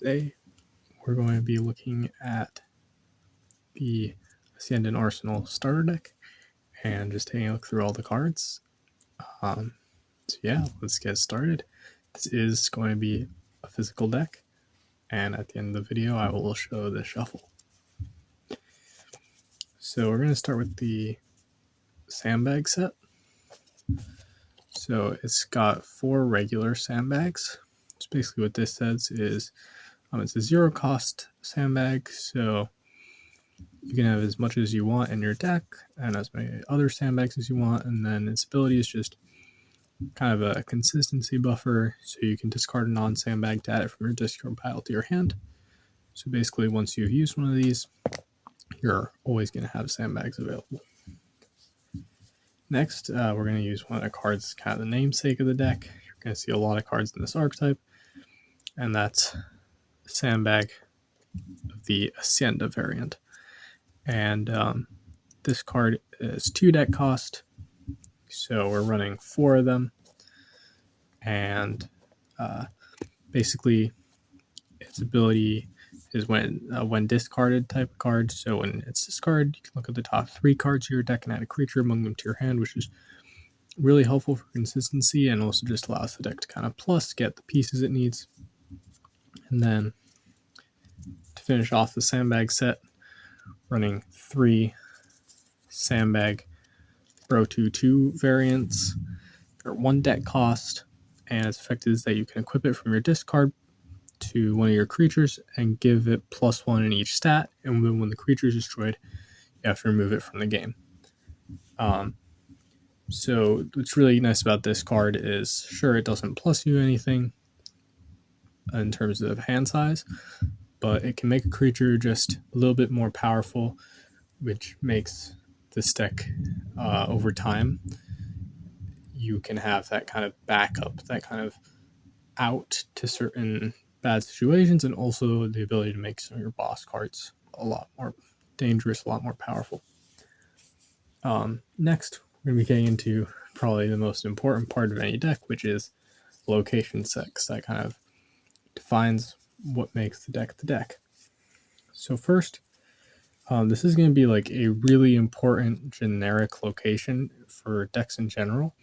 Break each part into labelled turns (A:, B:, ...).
A: Today we're going to be looking at the Aciendan Arsenal starter deck and just taking a look through all the cards. So yeah, let's get started. This is going to be a physical deck, and at the end of the video I will show the shuffle. So we're going to start with the sandbag set. So it's got 4 regular sandbags. So basically what this says is it's a 0 cost sandbag, so you can have as much as you want in your deck and as many other sandbags as you want, and then its ability is just kind of a consistency buffer, so you can discard a non-sandbag to add it from your discard pile to your hand. So basically once you've used one of these, you're always going to have sandbags available. Next, we're going to use one of the cards, kind of the namesake of the deck. You're going to see a lot of cards in this archetype, and that's sandbag of the Aciendan variant. And this card is 2 deck cost, so we're running 4 of them. And basically, its ability is when discarded type of card. So when it's discarded, you can look at the top 3 cards of your deck and add a creature among them to your hand, which is really helpful for consistency and also just allows the deck to kind of plus get the pieces it needs. And then to finish off the sandbag set, running 3 sandbag Bro 2/2 variants. They're 1 deck cost, and its effect is that you can equip it from your discard to one of your creatures and give it +1 in each stat, and then when the creature is destroyed, you have to remove it from the game. So what's really nice about this card is, sure, it doesn't plus you anything in terms of hand size, but it can make a creature just a little bit more powerful, which makes this deck over time, you can have that kind of backup, that kind of out to certain bad situations, and also the ability to make some of your boss cards a lot more dangerous, a lot more powerful. Next, we're going to be getting into probably the most important part of any deck, which is location set, because that kind of defines what makes the deck the deck. So first, this is going to be like a really important generic location for decks in general.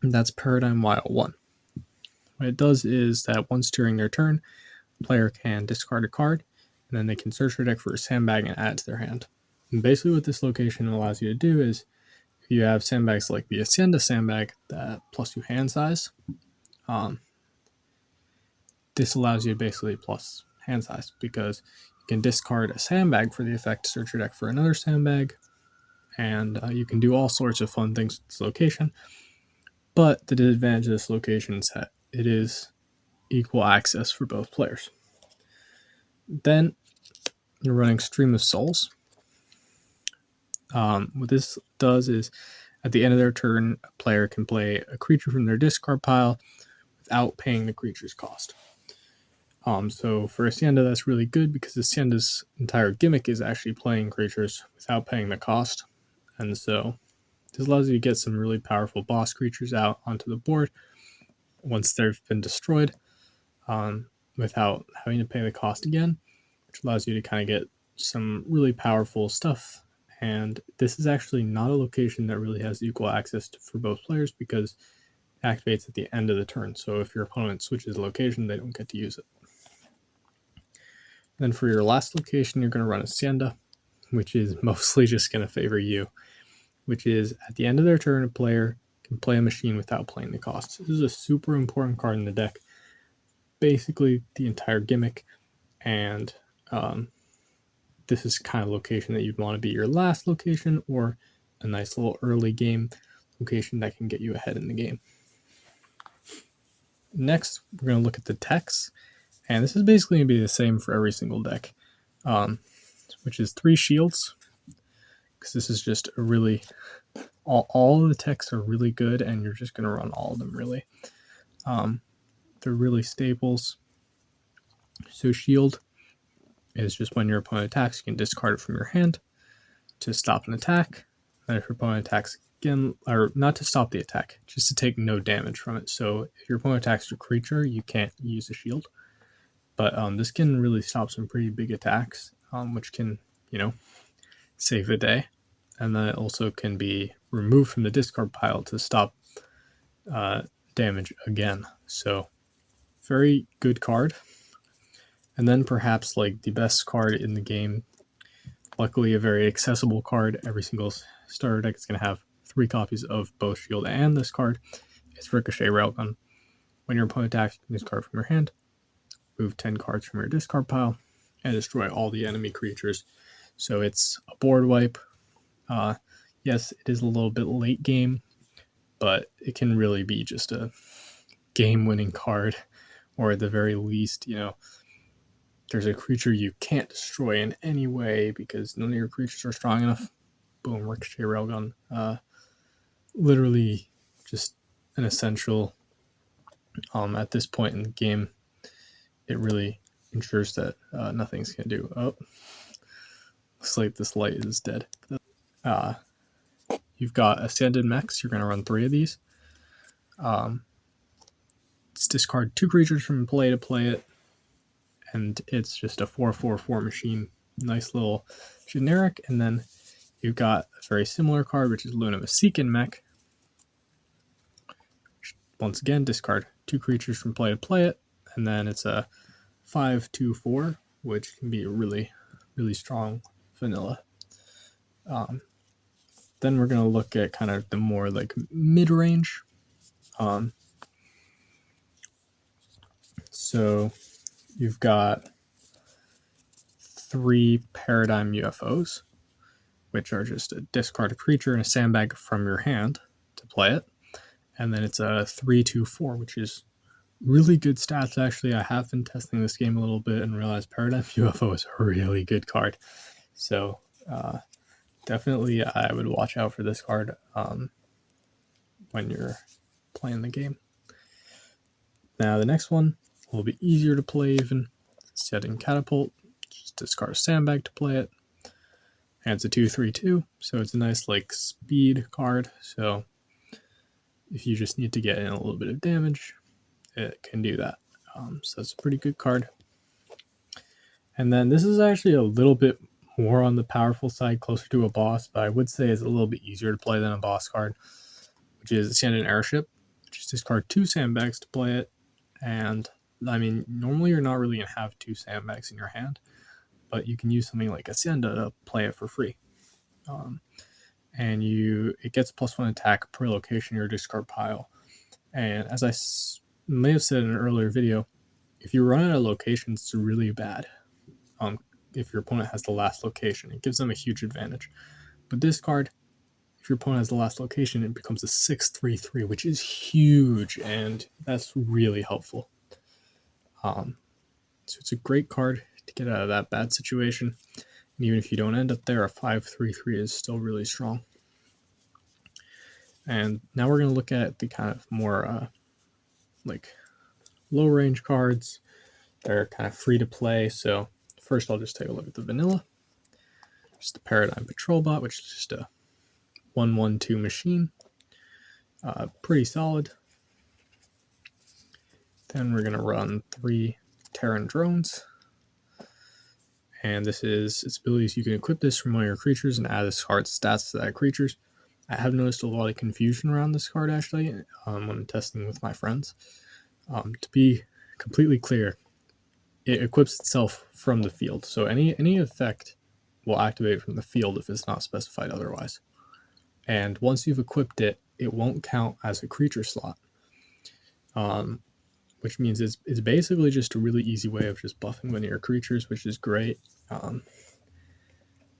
A: That's Paradigm Wild 1. What it does is that once during their turn, the player can discard a card, and then they can search their deck for a sandbag and add it to their hand. And basically what this location allows you to do is, if you have sandbags like the Aciendan sandbag that plus you hand size, this allows you to basically plus hand size, because you can discard a sandbag for the effect to search your deck for another sandbag, and you can do all sorts of fun things with this location. But the disadvantage of this location is that it is equal access for both players. Then you're running Stream of Souls. What this does is, at the end of their turn, a player can play a creature from their discard pile without paying the creature's cost. So for Acienda, that's really good, because Acienda's entire gimmick is actually playing creatures without paying the cost. And so this allows you to get some really powerful boss creatures out onto the board once they've been destroyed, without having to pay the cost again, which allows you to kind of get some really powerful stuff. And this is actually not a location that really has equal access for both players, because it activates at the end of the turn. So if your opponent switches location, they don't get to use it. Then for your last location, you're going to run Acienda, which is mostly just going to favor you, which is at the end of their turn, a player can play a machine without paying the cost. This is a super important card in the deck, basically the entire gimmick, and this is kind of location that you'd want to be your last location, or a nice little early game location that can get you ahead in the game. Next, we're going to look at the techs, and this is basically going to be the same for every single deck, which is 3 shields, because this is just a really, all of the techs are really good, and you're just going to run all of them really. They're really staples. So shield is just when your opponent attacks, you can discard it from your hand to stop an attack. And if your opponent attacks again, or not to stop the attack, just to take no damage from it. So if your opponent attacks your creature, you can't use a shield. But this can really stop some pretty big attacks, which can, save a day. And then it also can be removed from the discard pile to stop damage again. So very good card. And then perhaps like the best card in the game, luckily a very accessible card. Every single starter deck is going to have 3 copies of both shield and this card. It's Ricochet Railgun. When your opponent attacks, you can discard from your hand, move 10 cards from your discard pile, and destroy all the enemy creatures. So it's a board wipe. Yes, it is a little bit late game, but it can really be just a game-winning card, or at the very least, there's a creature you can't destroy in any way because none of your creatures are strong enough. Boom, Ricochet Railgun. Literally just an essential. At this point in the game, it really ensures that nothing's going to do. Oh, looks like this light is dead. You've got Aciendan mechs. You're going to run 3 of these. It's discard 2 creatures from play to play it, and it's just a 4/4/4 machine. Nice little generic. And then you've got a very similar card, which is Luna Masekin mech. Once again, discard 2 creatures from play to play it, and then it's a 5/2/4, which can be really, really strong vanilla. Then we're going to look at kind of the more like mid-range. So you've got 3 Paradigm UFOs, which are just a discard a creature and a sandbag from your hand to play it. And then it's a 3/2/4, which is really good stats. Actually, I have been testing this game a little bit and realized Paradigm UFO is a really good card. So definitely I would watch out for this card when you're playing the game. Now the next one, a little bit easier to play even. Setting Catapult, just discard a sandbag to play it. And it's a 2/3/2, so it's a nice like speed card. So if you just need to get in a little bit of damage, it can do that. So it's a pretty good card. And then this is actually a little bit more on the powerful side, closer to a boss, but I would say it's a little bit easier to play than a boss card, which is Aciendan Airship. Just discard 2 sandbags to play it. And I mean, normally you're not really going to have 2 sandbags in your hand, but you can use something like Acienda to play it for free. And it gets +1 attack per location in your discard pile. And as I may have said in an earlier video, if you run out of locations, it's really bad. If your opponent has the last location, it gives them a huge advantage. But this card, if your opponent has the last location, it becomes a 6/3/3, which is huge, and that's really helpful. So it's a great card to get out of that bad situation. And even if you don't end up there, a 5/3/3 is still really strong. And now we're going to look at the kind of more like low range cards. They're kind of free to play. So first I'll just take a look at the vanilla. Just the Paradigm Patrol Bot, which is just a 1/1/2 machine. Pretty solid. Then we're going to run 3 Terran drones. And this is its abilities. You can equip this from one of your creatures and add this card's stats to that creature's. I have noticed a lot of confusion around this card actually when I'm testing with my friends. To be completely clear, it equips itself from the field. So any effect will activate from the field if it's not specified otherwise. And once you've equipped it, it won't count as a creature slot. Which means it's basically just a really easy way of just buffing one of your creatures, which is great.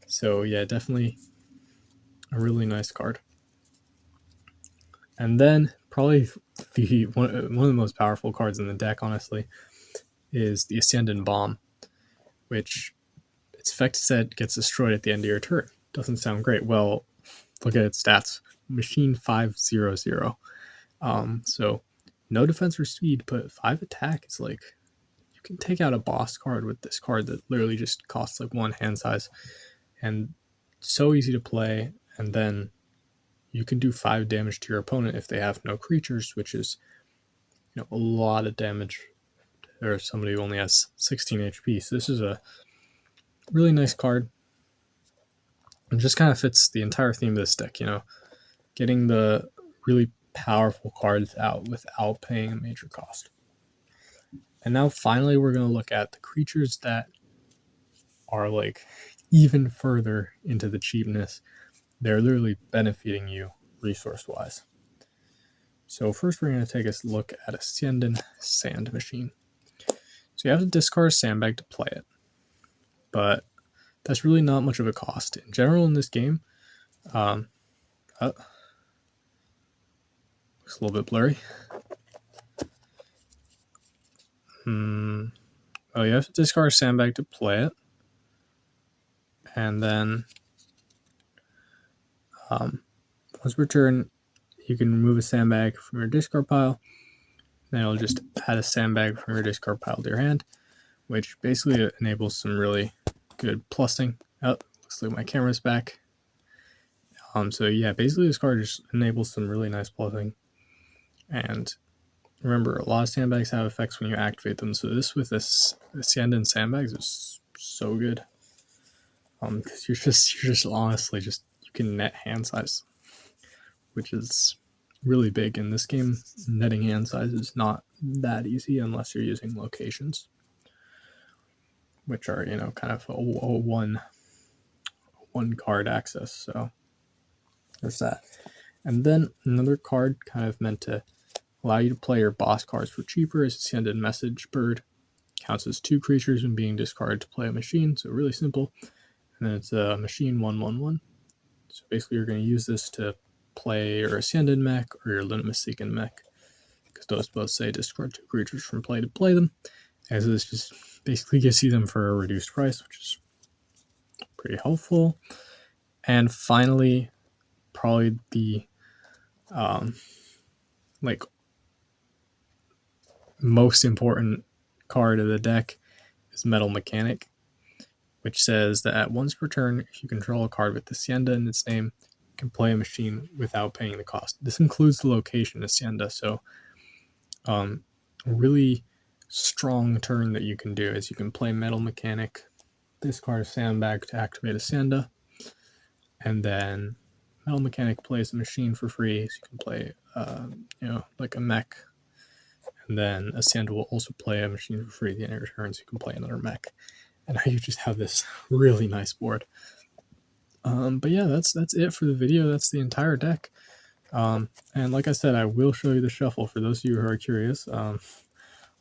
A: So yeah, definitely a really nice card. And then probably one of the most powerful cards in the deck, honestly, is the Aciendan Bomb, which its effect set gets destroyed at the end of your turn. Doesn't sound great. Well, look at its stats. Machine 5/0/0. So no defense or speed, but 5 attack is like, you can take out a boss card with this card that literally just costs like 1 hand size, and so easy to play. And then you can do 5 damage to your opponent if they have no creatures, which is, you know, a lot of damage. Or somebody who only has 16 HP. So this is a really nice card. It just kind of fits the entire theme of this deck, you know, getting the really powerful cards out without paying a major cost. And now finally we're going to look at the creatures that are like even further into the cheapness. They're literally benefiting you resource wise. So first we're going to take a look at Aciendan Sand Machine. So you have to discard a sandbag to play it, but that's really not much of a cost. In general in this game, looks a little bit blurry. Oh, you have to discard a sandbag to play it. And then once per turn, you can remove a sandbag from your discard pile. Then it'll just add a sandbag from your discard pile to your hand, which basically enables some really good plussing. Oh, looks like my camera's back. So yeah, basically this card just enables some really nice plussing. And remember, a lot of sandbags have effects when you activate them. So this with this Aciendan sandbags is so good. Because you're just honestly just, you can net hand size, which is really big in this game. Netting hand size is not that easy unless you're using locations, which are, you know, kind of a one card access. So there's that. And then another card kind of meant to allow you to play your boss cards for cheaper is Aciendan Message Bird. Counts as 2 creatures when being discarded to play a machine, so really simple. And then it's a machine 1/1/1. So basically you're going to use this to play your Aciendan mech or your Limitless Seeking mech, because those both say discard 2 creatures from play to play them. And so this just basically gives you them for a reduced price, which is pretty helpful. And finally, probably the like most important card of the deck is Metal Mechanic, which says that at once per turn, if you control a card with Hacienda in its name, you can play a machine without paying the cost. This includes the location Hacienda, so a really strong turn that you can do is you can play Metal Mechanic, discard a sandbag to activate Hacienda, and then Metal Mechanic plays a machine for free, so you can play, you know, like a mech. And then Hacienda will also play a machine for free at the end of your turn, so you can play another mech. And now you just have this really nice board. But yeah, that's it for the video. That's the entire deck. And like I said, I will show you the shuffle for those of you who are curious. I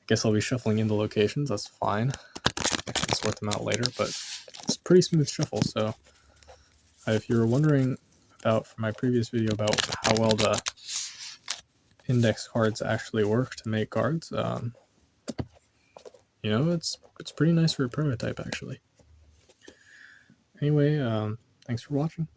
A: guess I'll be shuffling into locations. That's fine. I can sort them out later, but it's a pretty smooth shuffle. So if you were wondering about from my previous video about how well the index cards actually work to make cards, you know, it's pretty nice for a prototype actually. Anyway, thanks for watching.